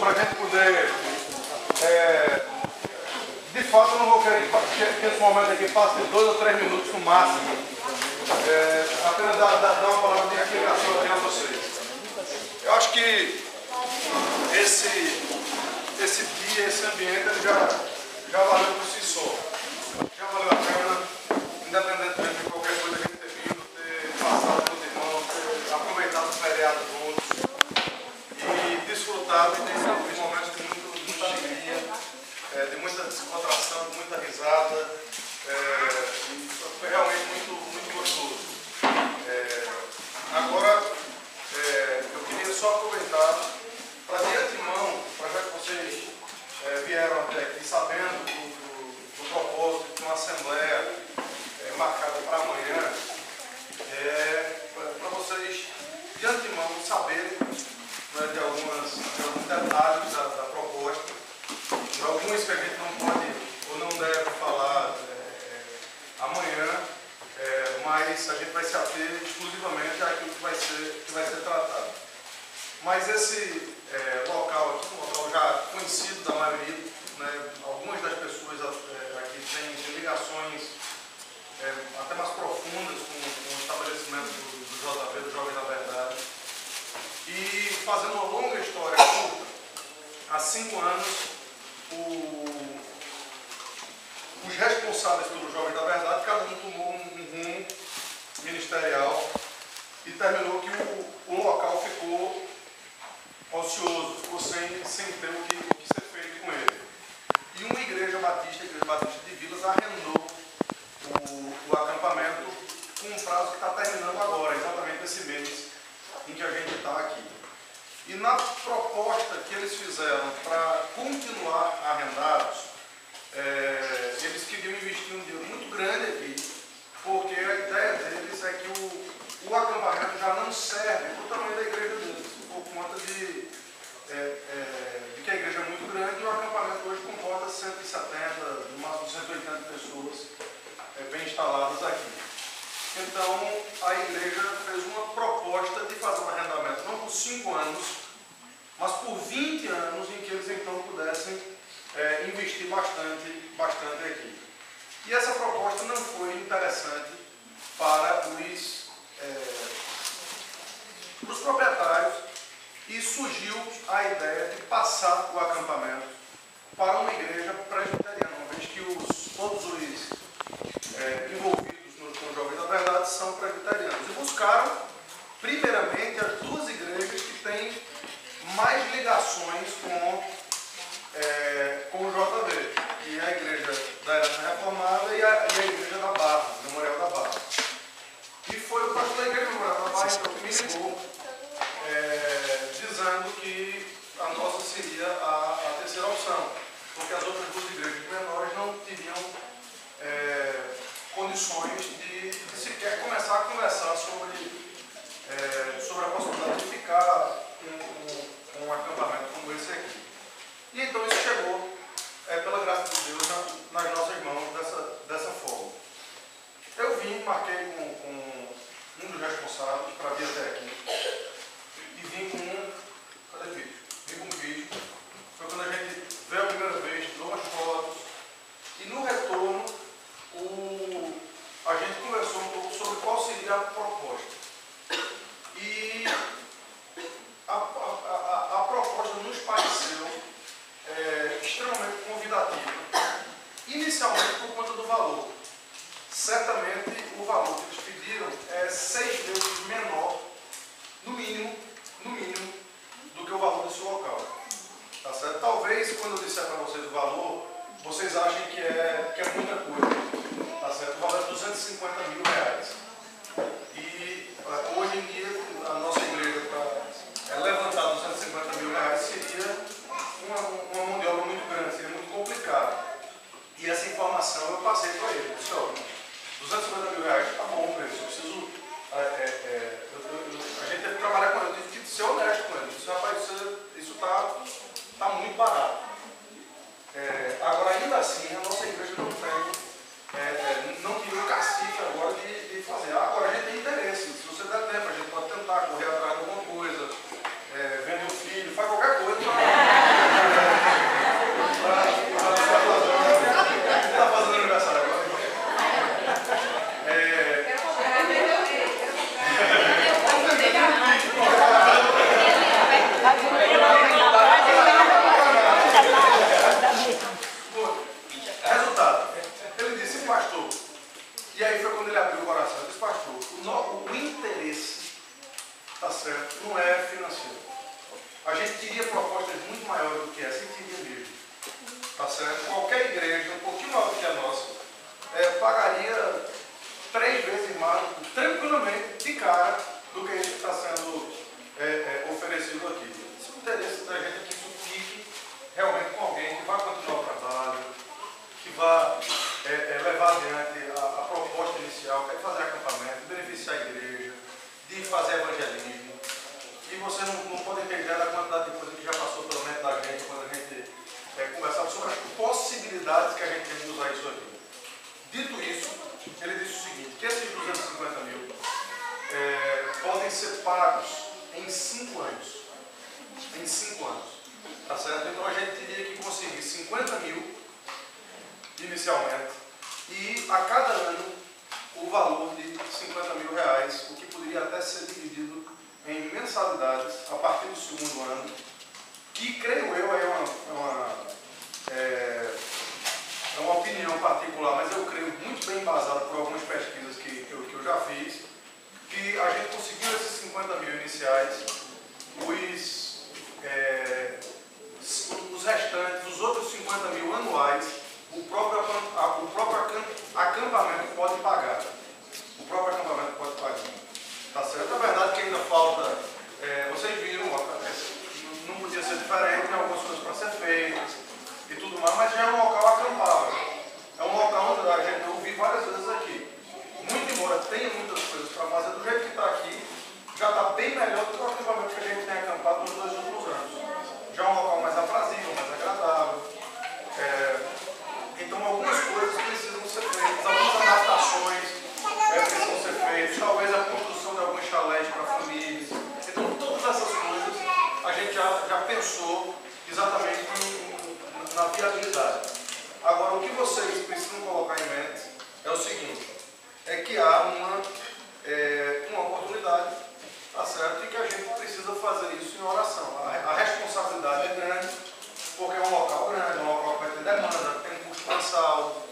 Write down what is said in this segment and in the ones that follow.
para a gente poder... de fato, eu não vou querer que esse momento aqui passe de 2 ou 3 minutos no máximo. Apenas dar uma palavra de explicação aqui a vocês. Eu acho que esse dia, esse ambiente, ele já valeu por si só. Já valeu a pena, independentemente de qualquer coisa que a gente ter vindo, ter passado com os irmãos, ter aproveitado o feriado juntos e desfrutado de momentos de muita alegria, de muita descontração, de muita risada. Foi realmente muito gostoso. Agora, eu queria só aproveitar para de antemão, para já que vocês vieram até aqui sabendo do propósito de uma assembleia marcada para amanhã, para vocês de antemão saberem, né, de alguns detalhes da proposta, de alguns que a gente não pode ou não deve falar amanhã, mas a gente vai se ater exclusivamente àquilo que vai ser tratado. Mas esse local aqui, um local já conhecido da maioria, né, algumas das pessoas aqui têm ligações até mais profundas com o estabelecimento do JV, do Jovem da Verdade. E fazendo uma longa história curta, há 5 anos, os responsáveis pelo Jovem da Verdade, cada um tomou um rumo ministerial e terminou que o local ficou ocioso, ficou sem ter o que ser feito com ele. E uma igreja batista, a Igreja Batista de Vilas, arrendou o acampamento com um prazo que está terminando agora, exatamente esse mês em que a gente está aqui. E na proposta que eles fizeram para continuar arrendados, eles queriam investir um dinheiro muito grande aqui, porque a ideia deles é que o acampamento já não serve para o tamanho da igreja deles, por conta de que a igreja é muito grande e o acampamento hoje comporta 170, no máximo 180 pessoas bem instaladas aqui. Então, a igreja fez uma proposta de fazer um arrendamento, não por 5 anos, mas por 20 anos, em que eles então pudessem investir bastante aqui. E essa proposta não foi interessante para os proprietários e surgiu a ideia de passar o acampamento para uma igreja presbiteriana, uma vez que todos os envolvidos no Jovem da Verdade são presbiterianos. E buscaram, primeiramente, as 2 igrejas que têm mais ligações com o JV, que é a Igreja da Herança Reformada e a Igreja da Barra, Memorial da Barra. E foi o pastor da Igreja Memorial da Barra então, que me ligou, dizendo que a nossa seria a terceira opção, porque as outras 2 igrejas menores não teriam condições de sequer começar a conversar sobre a possibilidade de ficar com um acampamento como esse aqui. E então isso chegou, pela graça de Deus, nas nossas mãos dessa forma. Eu marquei com um dos responsáveis para vir até aqui. E vim com cadê o vídeo? Vim com um vídeo. Foi quando a gente veio a primeira vez, tirou umas fotos. E no retorno, a gente conversou um pouco sobre qual seria a proposta. E a proposta nos pareceu extremamente convidativa. Inicialmente por conta do valor. Certamente o valor que eles pediram é 6 vezes menor, no mínimo, do que o valor desse local. Tá certo? Talvez, quando eu disser para vocês o valor, vocês achem que é muita coisa. Tá certo? O valor é 250 mil reais. E hoje em dia, a nossa igreja, para levantar 250 mil reais, seria uma mão de obra muito grande, seria muito complicado. E essa informação eu passei para ele. Disse, ó, certo? Qualquer igreja, um pouquinho maior do que a nossa, pagaria 3 vezes mais, tranquilamente, de cara, do que isso que está sendo oferecido aqui. Se o interesse da gente é que isso fique realmente com alguém que vai continuar o trabalho, que vai levar adiante a proposta inicial, que é fazer acampamento, beneficiar a igreja, de fazer evangelismo. E você não pode ter ideia da quantidade de coisa que já passou pela mente da gente quando a gente conversava sobre as possibilidades que a gente tem de usar isso aqui. Dito isso, ele disse o seguinte, que esses 250 mil podem ser pagos em 5 anos. Em 5 anos. Tá certo? Então a gente teria que conseguir 50 mil inicialmente e a cada ano o valor de 50 mil reais, o que poderia até ser dividido em mensalidades a partir do segundo ano, que creio eu é uma opinião particular, mas eu creio muito bem embasada por algumas pesquisas que eu já fiz, que a gente conseguiu esses 50 mil iniciais, os restantes, os outros 50 mil anuais, o próprio acampamento pode pagar. O próprio acampamento pode pagar. Tá certo? É verdade que ainda falta, vocês viram, não podia ser diferente, tem algumas coisas para ser feitas e tudo mais, mas já é um local acampável. É um local onde a gente ouvi várias vezes aqui. Muito embora tenha muitas coisas para fazer, do jeito que está aqui, já está bem melhor do que o acampamento que a gente tem acampado nos 2 últimos anos. Já é um local mais aprazível, mais agradável. Então algumas coisas precisam ser feitas, algumas adaptações precisam ser feitas, talvez a construção de alguns chalés para famílias. Então todas essas coisas a gente já pensou exatamente na viabilidade. Agora, o que vocês precisam colocar em mente é o seguinte, é que há uma oportunidade, tá certo? E que a gente precisa fazer isso em oração. A responsabilidade é grande, porque é um local grande, é um local que vai ter demanda, tem um custo mensal,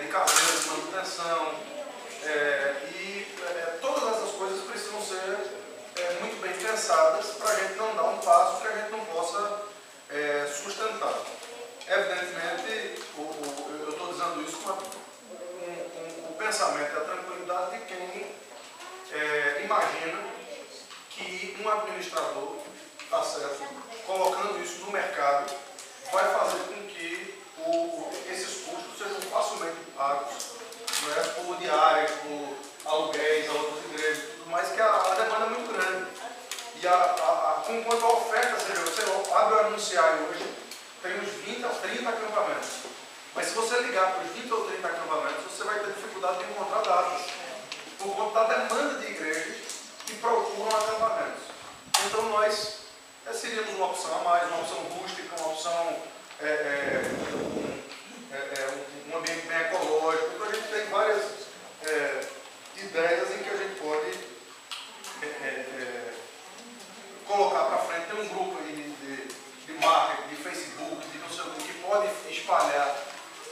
de caseira, de manutenção, todas essas coisas precisam ser muito bem pensadas para a gente não dar um passo que a gente não possa sustentar. Evidentemente, eu estou dizendo isso com o pensamento e a tranquilidade de quem imagina que um administrador, tá certo, colocando isso no mercado, vai fazer com que esses custos sejam facilmente pagos, por diárias, por aluguéis a outras igrejas e tudo mais, que a demanda é muito grande. E enquanto a oferta, você abre o anunciário hoje, tem uns 20 a 30 acampamentos. Mas se você ligar para os 20 ou 30 acampamentos, você vai ter dificuldade de encontrar datas, por conta da demanda de igrejas que procuram acampamentos. Então nós seríamos uma opção a mais, uma opção rústica, uma opção, um ambiente bem ecológico. Então a gente tem várias ideias em que a gente pode colocar para frente. Tem um grupo aí de marketing, de Facebook, de não sei o que pode espalhar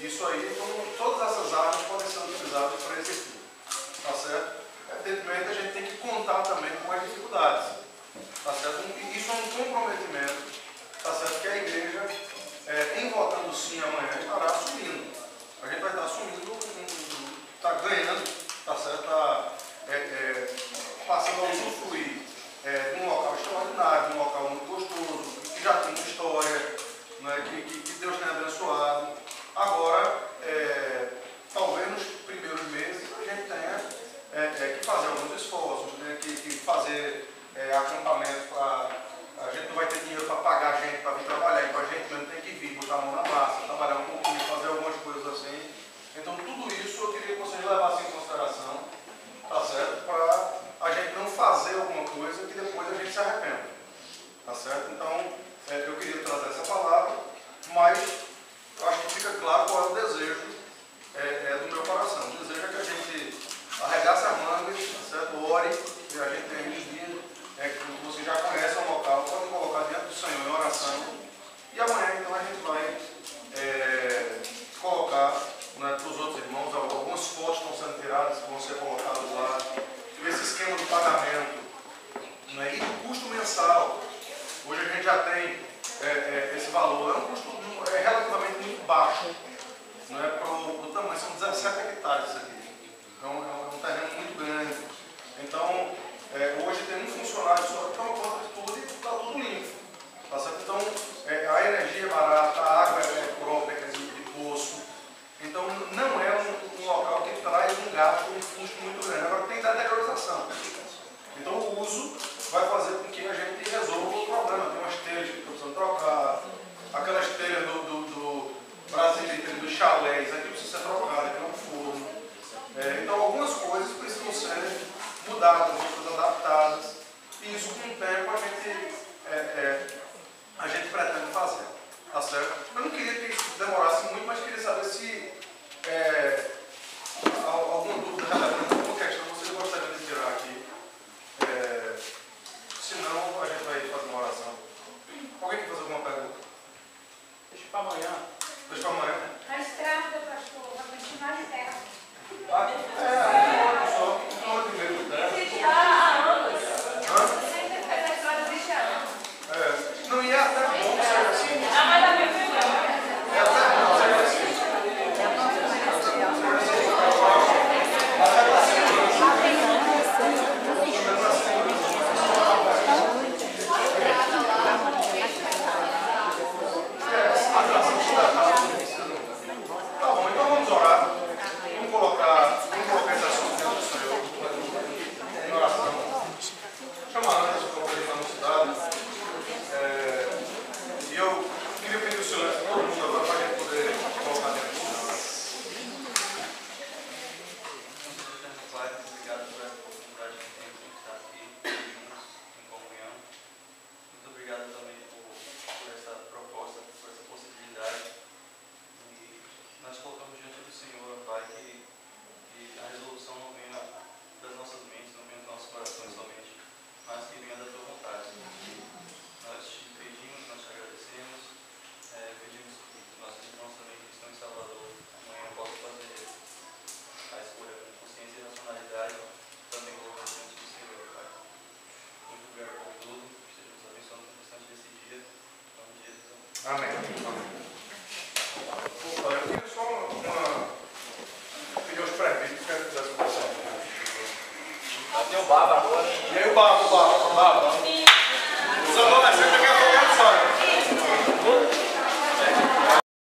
isso aí. Então todas essas áreas podem ser utilizadas para esse fim. Tá certo? Evidentemente a gente tem que contar também com as dificuldades. Tá certo? Isso é um comprometimento, tá certo? Que a igreja, em votando sim amanhã, estará assumindo. A gente vai estar assumindo, está ganhando, tá certo? Passando a usufruir de um local extraordinário, de um local muito gostoso, que já tem uma história, né? que Deus tem abençoado. Agora, talvez nos primeiros meses a gente tenha que fazer alguns esforços, né? que fazer acampamento, a gente não vai ter dinheiro para pagar gente para vir trabalhar, então a gente mesmo tem que vir, botar a mão na massa, trabalhar um pouquinho, fazer algumas coisas assim. Então tudo isso eu queria que vocês levassem em consideração, tá certo? Para a gente não fazer alguma coisa que depois a gente se arrependa, tá certo? Então eu queria trazer essa palavra, mas eu acho que fica claro qual é o desejo do meu coração. O desejo é que a gente arregace as mangas, tá certo? Ore, e a gente tem uns dias que você já conhece o local, pode colocar diante do Senhor em oração. E amanhã, então, a gente vai colocar, né, para os outros irmãos, algumas fotos estão sendo tiradas, que vão ser colocadas lá. Esse esquema do pagamento, né, e do custo mensal. Hoje a gente já tem esse valor, é um custo relativamente muito baixo. Amém. Eu queria só pedir aos presbíteros que fizessem oração. Tem o Baba agora. E aí o Baba.